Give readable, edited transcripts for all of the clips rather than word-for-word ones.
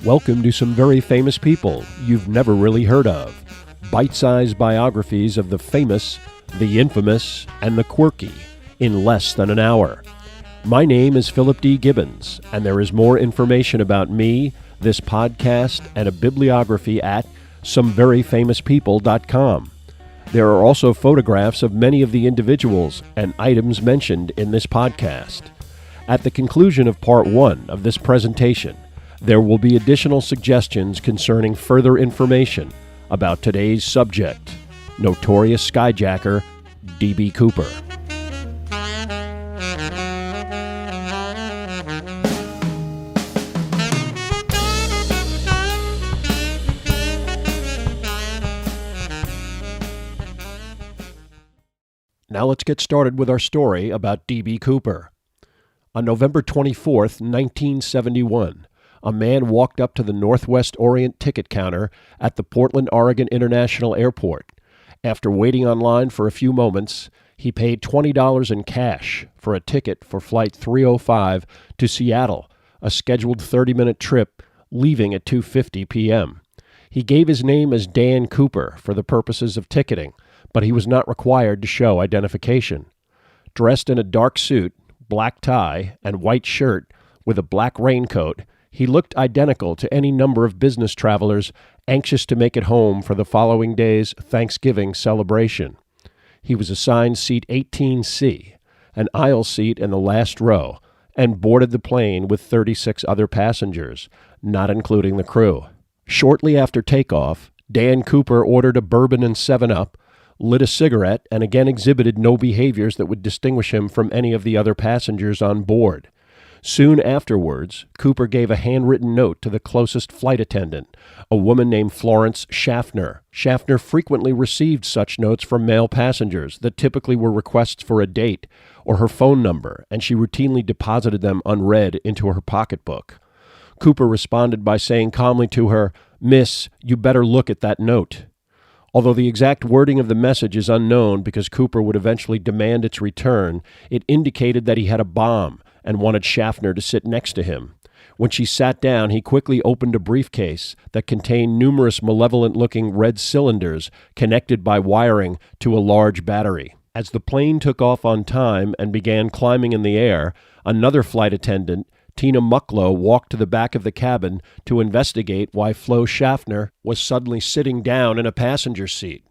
Welcome to some very famous people you've never really heard of. Bite-sized biographies of the famous, the infamous, and the quirky in less than an hour. My name is Philip D. Gibbons, and there is more information about me, this podcast, and a bibliography at someveryfamouspeople.com. There are also photographs of many of the individuals and items mentioned in this podcast. At the conclusion of Part 1 of this presentation, there will be additional suggestions concerning further information about today's subject, notorious skyjacker D.B. Cooper. Now let's get started with our story about D.B. Cooper. On November 24th, 1971, a man walked up to the Northwest Orient ticket counter at the Portland, Oregon International Airport. After waiting online for a few moments, he paid $20 in cash for a ticket for Flight 305 to Seattle, a scheduled 30-minute trip leaving at 2:50 p.m. He gave his name as Dan Cooper for the purposes of ticketing, but he was not required to show identification. Dressed in a dark suit, black tie, and white shirt with a black raincoat, he looked identical to any number of business travelers anxious to make it home for the following day's Thanksgiving celebration. He was assigned seat 18C, an aisle seat in the last row, and boarded the plane with 36 other passengers, not including the crew. Shortly after takeoff, Dan Cooper ordered a bourbon and 7-Up, lit a cigarette, and again exhibited no behaviors that would distinguish him from any of the other passengers on board. Soon afterwards, Cooper gave a handwritten note to the closest flight attendant, a woman named Florence Schaffner. Schaffner frequently received such notes from male passengers that typically were requests for a date or her phone number, and she routinely deposited them unread into her pocketbook. Cooper responded by saying calmly to her, "Miss, you better look at that note." Although the exact wording of the message is unknown because Cooper would eventually demand its return, it indicated that he had a bomb and wanted Schaffner to sit next to him. When she sat down, he quickly opened a briefcase that contained numerous malevolent-looking red cylinders connected by wiring to a large battery. As the plane took off on time and began climbing in the air, another flight attendant, Tina Mucklow, walked to the back of the cabin to investigate why Flo Schaffner was suddenly sitting down in a passenger seat.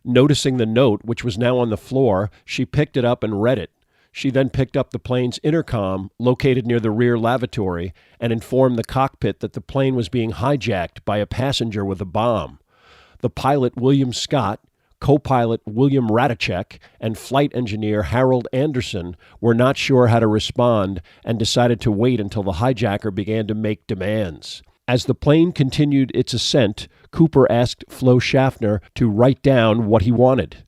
Noticing the note, which was now on the floor, she picked it up and read it. She then picked up the plane's intercom, located near the rear lavatory, and informed the cockpit that the plane was being hijacked by a passenger with a bomb. The pilot, William Scott, co-pilot William Radachek, and flight engineer Harold Anderson were not sure how to respond and decided to wait until the hijacker began to make demands. As the plane continued its ascent, Cooper asked Flo Schaffner to write down what he wanted.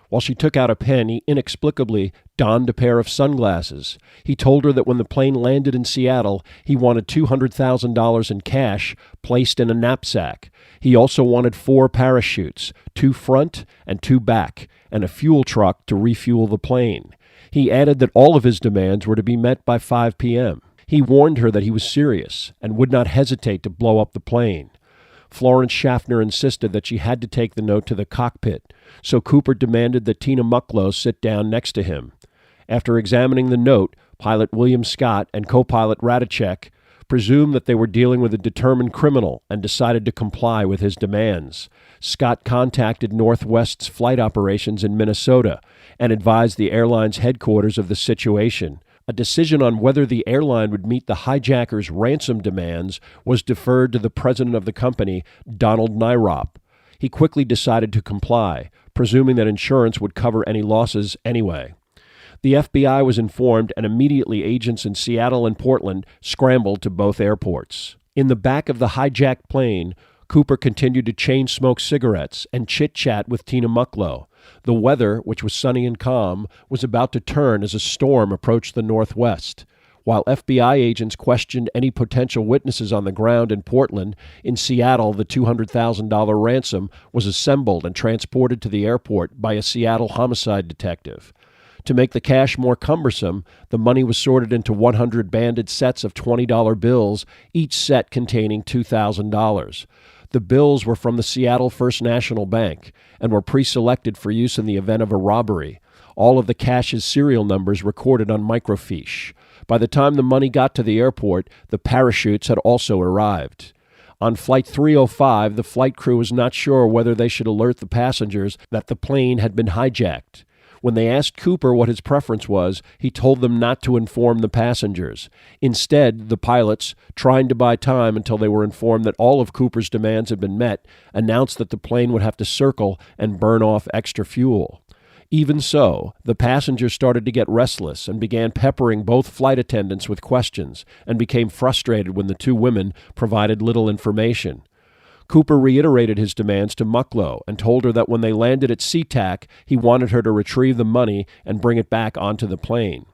While she took out a pen, he inexplicably donned a pair of sunglasses. He told her that when the plane landed in Seattle, he wanted $200,000 in cash placed in a knapsack. He also wanted 4 parachutes, 2 front and 2 back, and a fuel truck to refuel the plane. He added that all of his demands were to be met by 5 p.m. He warned her that he was serious and would not hesitate to blow up the plane. Florence Schaffner insisted that she had to take the note to the cockpit, so Cooper demanded that Tina Mucklow sit down next to him. After examining the note, pilot William Scott and co-pilot Radachek presumed that they were dealing with a determined criminal and decided to comply with his demands. Scott contacted Northwest's flight operations in Minnesota and advised the airline's headquarters of the situation. A decision on whether the airline would meet the hijacker's ransom demands was deferred to the president of the company, Donald Nyrop. He quickly decided to comply, presuming that insurance would cover any losses anyway. The FBI was informed, and immediately agents in Seattle and Portland scrambled to both airports. In the back of the hijacked plane, Cooper continued to chain-smoke cigarettes and chit-chat with Tina Mucklow. The weather, which was sunny and calm, was about to turn as a storm approached the northwest. While FBI agents questioned any potential witnesses on the ground in Portland, in Seattle, the $200,000 ransom was assembled and transported to the airport by a Seattle homicide detective. To make the cash more cumbersome, the money was sorted into 100 banded sets of $20 bills, each set containing $2,000. The bills were from the Seattle First National Bank and were pre-selected for use in the event of a robbery. All of the cash's serial numbers recorded on microfiche. By the time the money got to the airport, the parachutes had also arrived. On Flight 305, the flight crew was not sure whether they should alert the passengers that the plane had been hijacked. When they asked Cooper what his preference was, he told them not to inform the passengers. Instead, the pilots, trying to buy time until they were informed that all of Cooper's demands had been met, announced that the plane would have to circle and burn off extra fuel. Even so, the passengers started to get restless and began peppering both flight attendants with questions and became frustrated when the two women provided little information. Cooper reiterated his demands to Mucklow and told her that when they landed at SeaTac, he wanted her to retrieve the money and bring it back onto the plane.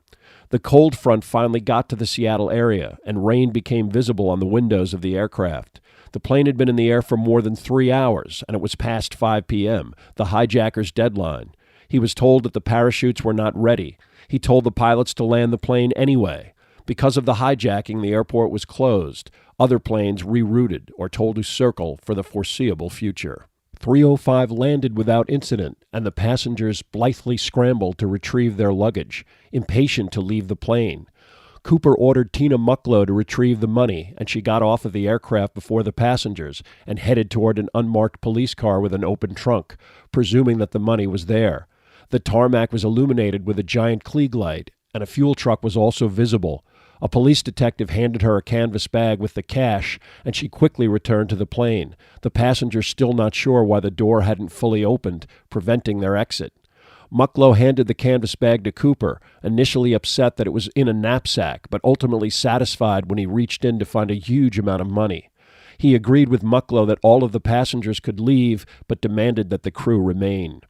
The cold front finally got to the Seattle area, and rain became visible on the windows of the aircraft. The plane had been in the air for more than 3 hours, and it was past 5 p.m., the hijacker's deadline. He was told that the parachutes were not ready. He told the pilots to land the plane anyway. Because of the hijacking, the airport was closed. Other planes rerouted or told to circle for the foreseeable future. 305 landed without incident, and the passengers blithely scrambled to retrieve their luggage, impatient to leave the plane. Cooper ordered Tina Mucklow to retrieve the money, and she got off of the aircraft before the passengers and headed toward an unmarked police car with an open trunk, presuming that the money was there. The tarmac was illuminated with a giant Klieg light, and a fuel truck was also visible. A police detective handed her a canvas bag with the cash, and she quickly returned to the plane, the passengers still not sure why the door hadn't fully opened, preventing their exit. Mucklow handed the canvas bag to Cooper, initially upset that it was in a knapsack, but ultimately satisfied when he reached in to find a huge amount of money. He agreed with Mucklow that all of the passengers could leave, but demanded that the crew remain.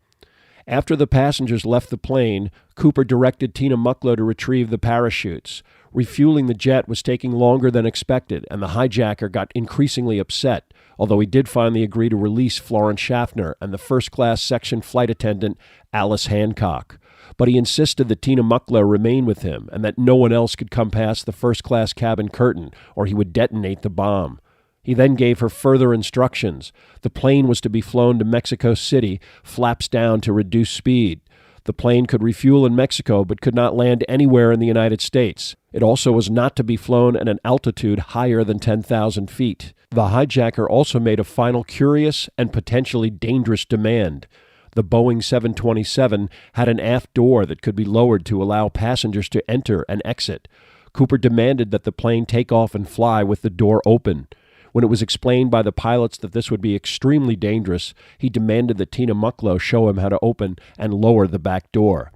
After the passengers left the plane, Cooper directed Tina Mucklow to retrieve the parachutes. Refueling the jet was taking longer than expected, and the hijacker got increasingly upset, although he did finally agree to release Florence Schaffner and the first-class section flight attendant Alice Hancock. But he insisted that Tina Mucklow remain with him and that no one else could come past the first-class cabin curtain, or he would detonate the bomb. He then gave her further instructions. The plane was to be flown to Mexico City, flaps down to reduce speed. The plane could refuel in Mexico but could not land anywhere in the United States. It also was not to be flown at an altitude higher than 10,000 feet. The hijacker also made a final curious and potentially dangerous demand. The Boeing 727 had an aft door that could be lowered to allow passengers to enter and exit. Cooper demanded that the plane take off and fly with the door open. When it was explained by the pilots that this would be extremely dangerous, he demanded that Tina Mucklow show him how to open and lower the back door.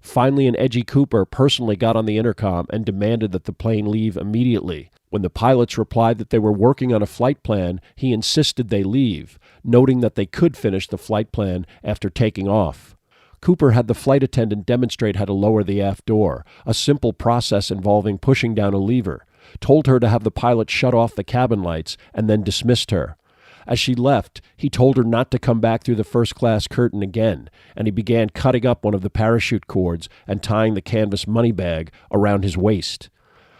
Finally, an edgy Cooper personally got on the intercom and demanded that the plane leave immediately. When the pilots replied that they were working on a flight plan, he insisted they leave, noting that they could finish the flight plan after taking off. Cooper had the flight attendant demonstrate how to lower the aft door, a simple process involving pushing down a lever, told her to have the pilot shut off the cabin lights, and then dismissed her. As she left, he told her not to come back through the first-class curtain again, and he began cutting up one of the parachute cords and tying the canvas money bag around his waist.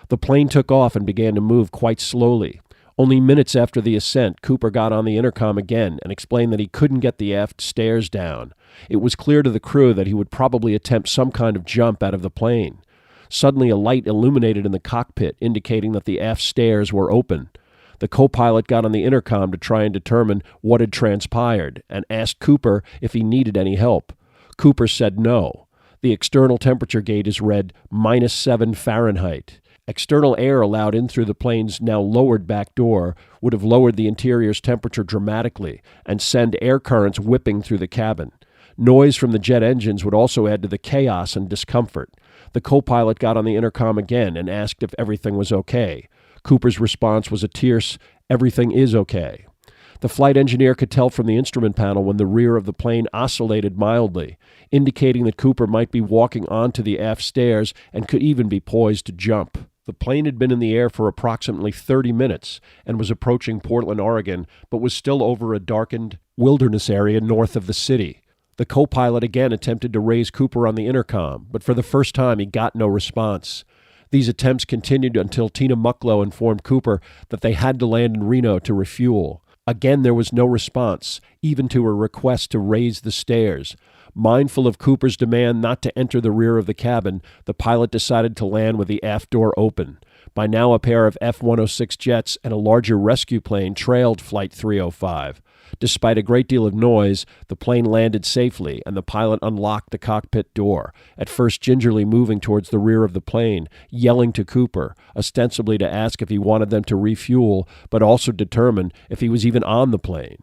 The plane took off and began to move quite slowly. Only minutes after the ascent, Cooper got on the intercom again and explained that he couldn't get the aft stairs down. It was clear to the crew that he would probably attempt some kind of jump out of the plane. Suddenly, a light illuminated in the cockpit, indicating that the aft stairs were open. The co-pilot got on the intercom to try and determine what had transpired and asked Cooper if he needed any help. Cooper said no. The external temperature gauge is read -7 Fahrenheit. External air allowed in through the plane's now lowered back door would have lowered the interior's temperature dramatically and send air currents whipping through the cabin. Noise from the jet engines would also add to the chaos and discomfort. The co-pilot got on the intercom again and asked if everything was okay. Cooper's response was a terse, "Everything is okay." The flight engineer could tell from the instrument panel when the rear of the plane oscillated mildly, indicating that Cooper might be walking onto the aft stairs and could even be poised to jump. The plane had been in the air for approximately 30 minutes and was approaching Portland, Oregon, but was still over a darkened wilderness area north of the city. The co-pilot again attempted to raise Cooper on the intercom, but for the first time he got no response. These attempts continued until Tina Mucklow informed Cooper that they had to land in Reno to refuel. Again, there was no response, even to her request to raise the stairs. Mindful of Cooper's demand not to enter the rear of the cabin, the pilot decided to land with the aft door open. By now, a pair of F-106 jets and a larger rescue plane trailed Flight 305. Despite a great deal of noise, the plane landed safely, and the pilot unlocked the cockpit door, at first gingerly moving towards the rear of the plane, yelling to Cooper, ostensibly to ask if he wanted them to refuel, but also determine if he was even on the plane.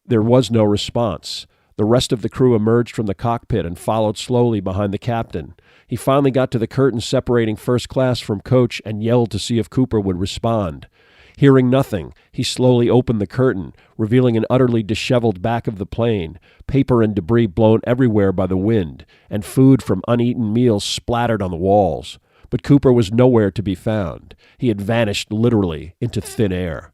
There was no response. The rest of the crew emerged from the cockpit and followed slowly behind the captain. He finally got to the curtain separating first class from coach and yelled to see if Cooper would respond. Hearing nothing, he slowly opened the curtain, revealing an utterly disheveled back of the plane, paper and debris blown everywhere by the wind, and food from uneaten meals splattered on the walls. But Cooper was nowhere to be found. He had vanished literally into thin air.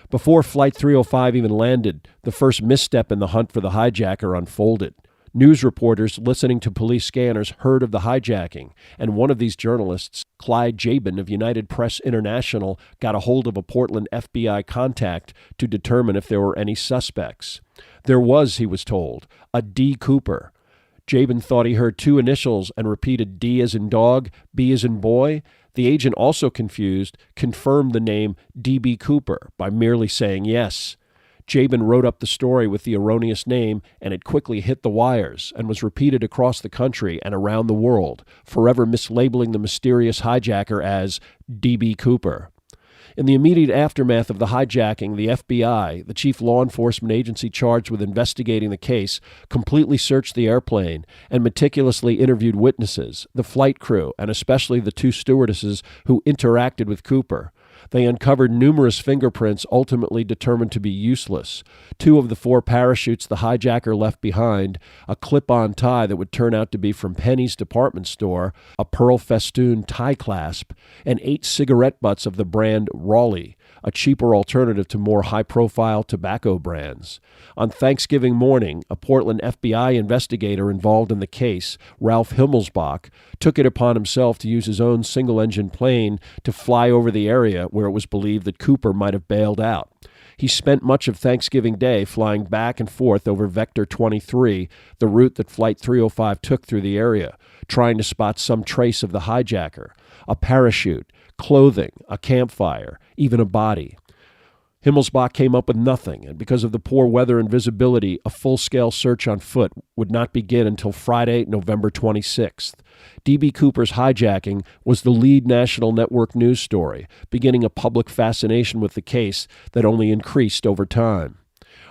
Before Flight 305 even landed, the first misstep in the hunt for the hijacker unfolded. News reporters listening to police scanners heard of the hijacking, and one of these journalists, Clyde Jabin of United Press International, got a hold of a Portland FBI contact to determine if there were any suspects. There was, he was told, a D. Cooper. Jabin thought he heard two initials and repeated D as in dog, B as in boy. The agent, also confused, confirmed the name D.B. Cooper by merely saying yes. Jabin wrote up the story with the erroneous name, and it quickly hit the wires and was repeated across the country and around the world, forever mislabeling the mysterious hijacker as D.B. Cooper. In the immediate aftermath of the hijacking, the FBI, the chief law enforcement agency charged with investigating the case, completely searched the airplane and meticulously interviewed witnesses, the flight crew, and especially the two stewardesses who interacted with Cooper. They uncovered numerous fingerprints ultimately determined to be useless. 2 of the 4 parachutes the hijacker left behind, a clip-on tie that would turn out to be from Penny's department store, a pearl festoon tie clasp, and 8 cigarette butts of the brand Raleigh, a cheaper alternative to more high-profile tobacco brands. On Thanksgiving morning, a Portland FBI investigator involved in the case, Ralph Himmelsbach, took it upon himself to use his own single-engine plane to fly over the area where it was believed that Cooper might have bailed out. He spent much of Thanksgiving Day flying back and forth over Vector 23, the route that Flight 305 took through the area, trying to spot some trace of the hijacker, a parachute, clothing, a campfire, even a body. Himmelsbach came up with nothing, and because of the poor weather and visibility, a full-scale search on foot would not begin until Friday, November 26th. D.B. Cooper's hijacking was the lead national network news story, beginning a public fascination with the case that only increased over time.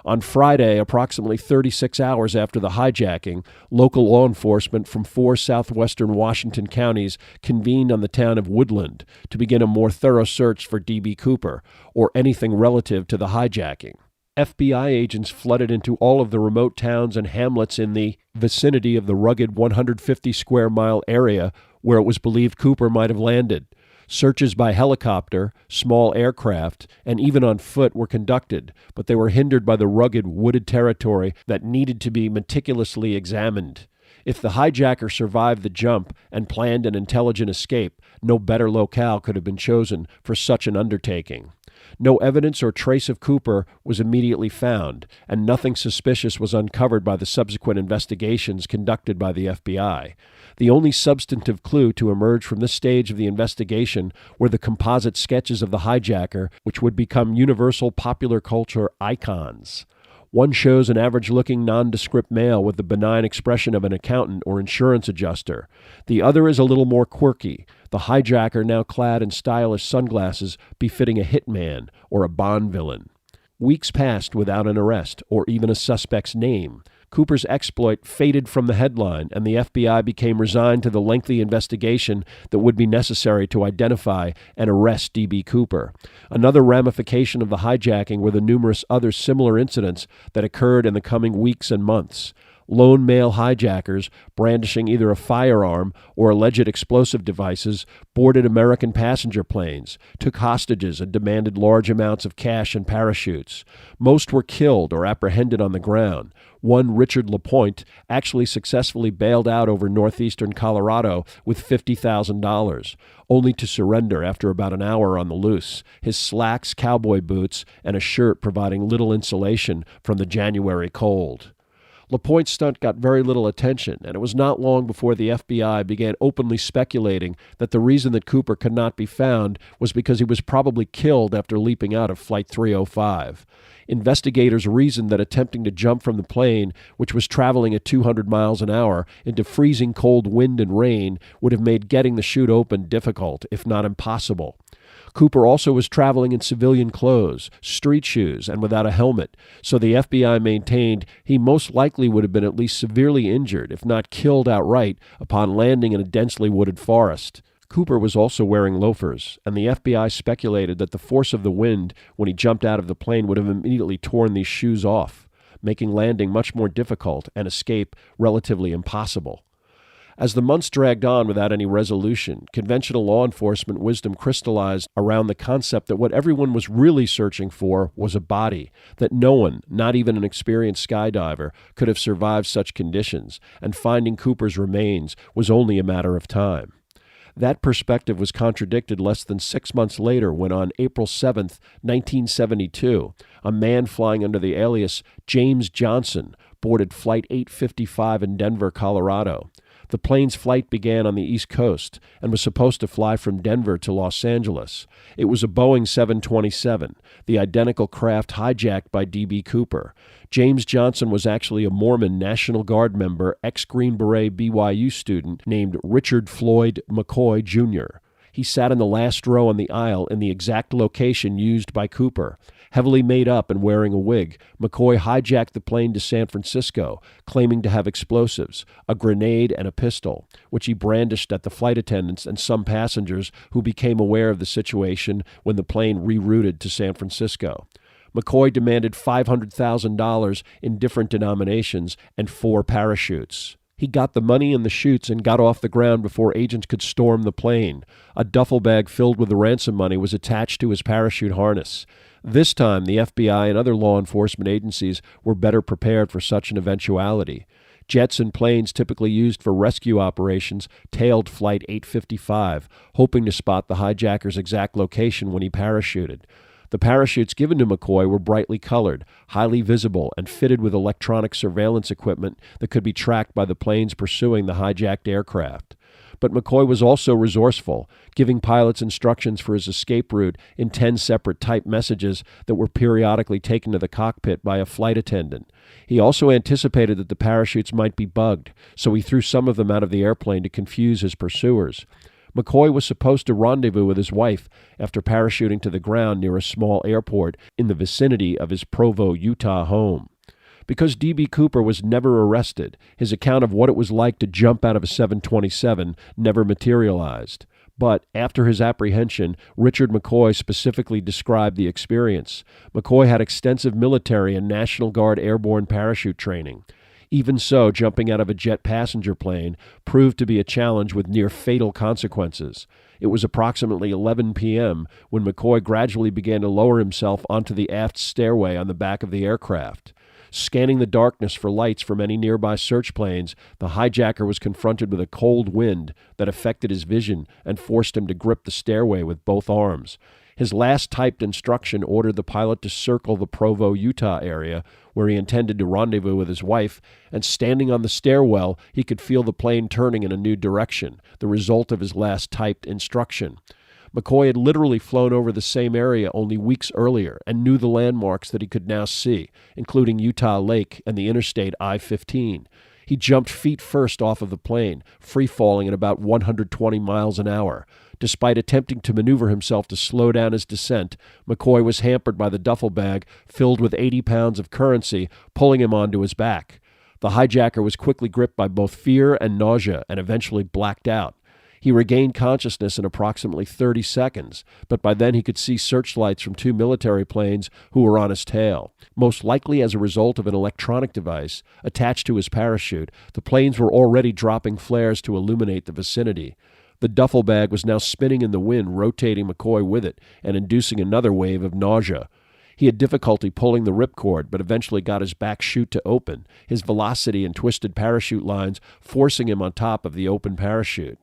On Friday, approximately 36 hours after the hijacking, local law enforcement from 4 southwestern Washington counties convened on the town of Woodland to begin a more thorough search for D.B. Cooper, or anything relative to the hijacking. FBI agents flooded into all of the remote towns and hamlets in the vicinity of the rugged 150-square-mile area where it was believed Cooper might have landed. Searches by helicopter, small aircraft, and even on foot were conducted, but they were hindered by the rugged, wooded territory that needed to be meticulously examined. If the hijacker survived the jump and planned an intelligent escape, no better locale could have been chosen for such an undertaking. No evidence or trace of Cooper was immediately found, and nothing suspicious was uncovered by the subsequent investigations conducted by the FBI. The only substantive clue to emerge from this stage of the investigation were the composite sketches of the hijacker, which would become universal popular culture icons. One shows an average-looking nondescript male with the benign expression of an accountant or insurance adjuster. The other is a little more quirky, the hijacker now clad in stylish sunglasses befitting a hitman or a Bond villain. Weeks passed without an arrest or even a suspect's name. Cooper's exploit faded from the headline, and the FBI became resigned to the lengthy investigation that would be necessary to identify and arrest D.B. Cooper. Another ramification of the hijacking were the numerous other similar incidents that occurred in the coming weeks and months. Lone male hijackers, brandishing either a firearm or alleged explosive devices, boarded American passenger planes, took hostages, and demanded large amounts of cash and parachutes. Most were killed or apprehended on the ground. One, Richard LaPointe, actually successfully bailed out over northeastern Colorado with $50,000, only to surrender after about an hour on the loose, his slacks, cowboy boots, and a shirt providing little insulation from the January cold. LaPointe's stunt got very little attention, and it was not long before the FBI began openly speculating that the reason that Cooper could not be found was because he was probably killed after leaping out of Flight 305. Investigators reasoned that attempting to jump from the plane, which was traveling at 200 miles an hour, into freezing cold wind and rain would have made getting the chute open difficult, if not impossible. Cooper also was traveling in civilian clothes, street shoes, and without a helmet, so the FBI maintained he most likely would have been at least severely injured, if not killed outright, upon landing in a densely wooded forest. Cooper was also wearing loafers, and the FBI speculated that the force of the wind when he jumped out of the plane would have immediately torn these shoes off, making landing much more difficult and escape relatively impossible. As the months dragged on without any resolution, conventional law enforcement wisdom crystallized around the concept that what everyone was really searching for was a body, that no one, not even an experienced skydiver, could have survived such conditions, and finding Cooper's remains was only a matter of time. That perspective was contradicted less than 6 months later when on April 7, 1972, a man flying under the alias James Johnson boarded Flight 855 in Denver, Colorado. The plane's flight began on the East Coast and was supposed to fly from Denver to Los Angeles. It was a Boeing 727, the identical craft hijacked by D.B. Cooper. James Johnson was actually a Mormon National Guard member, ex-Green Beret BYU student named Richard Floyd McCoy, Jr. He sat in the last row on the aisle in the exact location used by Cooper. Heavily made up and wearing a wig, McCoy hijacked the plane to San Francisco, claiming to have explosives, a grenade and a pistol, which he brandished at the flight attendants and some passengers who became aware of the situation when the plane rerouted to San Francisco. McCoy demanded $500,000 in different denominations and 4 parachutes. He got the money and the chutes and got off the ground before agents could storm the plane. A duffel bag filled with the ransom money was attached to his parachute harness. This time, the FBI and other law enforcement agencies were better prepared for such an eventuality. Jets and planes typically used for rescue operations tailed Flight 855, hoping to spot the hijacker's exact location when he parachuted. The parachutes given to McCoy were brightly colored, highly visible, and fitted with electronic surveillance equipment that could be tracked by the planes pursuing the hijacked aircraft. But McCoy was also resourceful, giving pilots instructions for his escape route in 10 separate typed messages that were periodically taken to the cockpit by a flight attendant. He also anticipated that the parachutes might be bugged, so he threw some of them out of the airplane to confuse his pursuers. McCoy was supposed to rendezvous with his wife after parachuting to the ground near a small airport in the vicinity of his Provo, Utah home. Because D.B. Cooper was never arrested, his account of what it was like to jump out of a 727 never materialized. But after his apprehension, Richard McCoy specifically described the experience. McCoy had extensive military and National Guard airborne parachute training. Even so, jumping out of a jet passenger plane proved to be a challenge with near-fatal consequences. It was approximately 11 p.m. when McCoy gradually began to lower himself onto the aft stairway on the back of the aircraft. Scanning the darkness for lights from any nearby search planes, the hijacker was confronted with a cold wind that affected his vision and forced him to grip the stairway with both arms. His last typed instruction ordered the pilot to circle the Provo, Utah area, where he intended to rendezvous with his wife, and standing on the stairwell, he could feel the plane turning in a new direction, the result of his last typed instruction. McCoy had literally flown over the same area only weeks earlier and knew the landmarks that he could now see, including Utah Lake and the Interstate I-15. He jumped feet first off of the plane, free-falling at about 120 miles an hour. Despite attempting to maneuver himself to slow down his descent, McCoy was hampered by the duffel bag filled with 80 pounds of currency, pulling him onto his back. The hijacker was quickly gripped by both fear and nausea and eventually blacked out. He regained consciousness in approximately 30 seconds, but by then he could see searchlights from 2 military planes who were on his tail. Most likely as a result of an electronic device attached to his parachute, the planes were already dropping flares to illuminate the vicinity. The duffel bag was now spinning in the wind, rotating McCoy with it and inducing another wave of nausea. He had difficulty pulling the ripcord, but eventually got his back chute to open, his velocity and twisted parachute lines forcing him on top of the open parachute.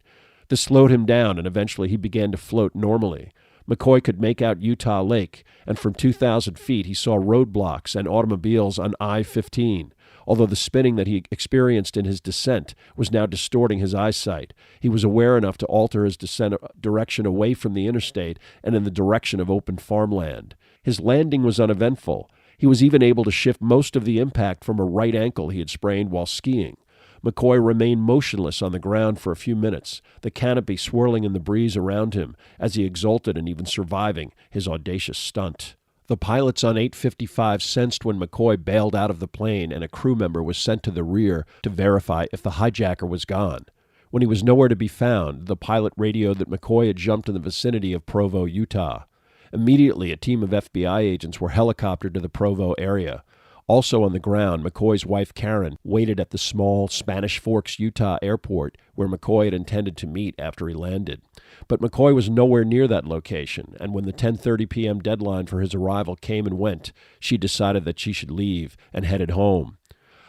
This slowed him down, and eventually he began to float normally. McCoy could make out Utah Lake, and from 2,000 feet he saw roadblocks and automobiles on I-15. Although the spinning that he experienced in his descent was now distorting his eyesight, he was aware enough to alter his descent direction away from the interstate and in the direction of open farmland. His landing was uneventful. He was even able to shift most of the impact from a right ankle he had sprained while skiing. McCoy remained motionless on the ground for a few minutes, the canopy swirling in the breeze around him as he exulted in even surviving his audacious stunt. The pilots on 855 sensed when McCoy bailed out of the plane, and a crew member was sent to the rear to verify if the hijacker was gone. When he was nowhere to be found, the pilot radioed that McCoy had jumped in the vicinity of Provo, Utah. Immediately, a team of FBI agents were helicoptered to the Provo area. Also on the ground, McCoy's wife Karen waited at the small Spanish Forks, Utah airport where McCoy had intended to meet after he landed. But McCoy was nowhere near that location, and when the 10:30 p.m. deadline for his arrival came and went, she decided that she should leave and headed home.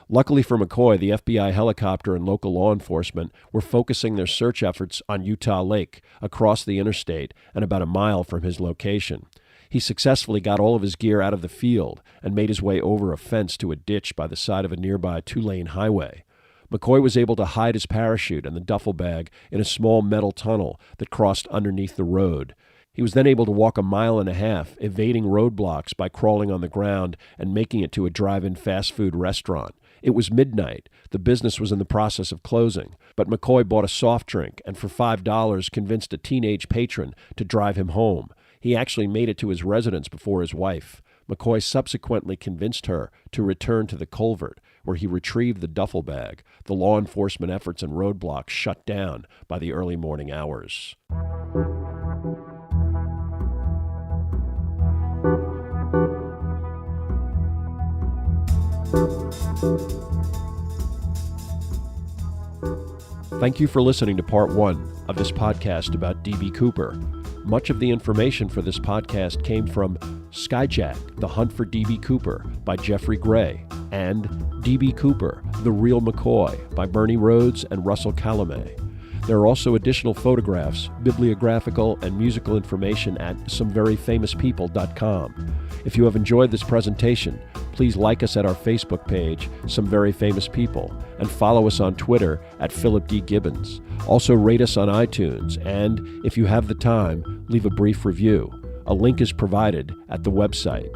Luckily for McCoy, the FBI helicopter and local law enforcement were focusing their search efforts on Utah Lake, across the interstate and about a mile from his location. He successfully got all of his gear out of the field and made his way over a fence to a ditch by the side of a nearby 2-lane highway. McCoy was able to hide his parachute and the duffel bag in a small metal tunnel that crossed underneath the road. He was then able to walk 1.5 miles, evading roadblocks by crawling on the ground and making it to a drive-in fast food restaurant. It was midnight. The business was in the process of closing, but McCoy bought a soft drink and for $5 convinced a teenage patron to drive him home. He actually made it to his residence before his wife. McCoy subsequently convinced her to return to the culvert, where he retrieved the duffel bag, the law enforcement efforts and roadblocks shut down by the early morning hours. Thank you for listening to part 1 of this podcast about D.B. Cooper. Much of the information for this podcast came from Skyjack, The Hunt for D.B. Cooper by Jeffrey Gray, and D.B. Cooper, The Real McCoy by Bernie Rhodes and Russell Calamé. There are also additional photographs, bibliographical, and musical information at someveryfamouspeople.com. If you have enjoyed this presentation, please like us at our Facebook page, Some Very Famous People, and follow us on Twitter at Philip D. Gibbons. Also rate us on iTunes, and, if you have the time, leave a brief review. A link is provided at the website.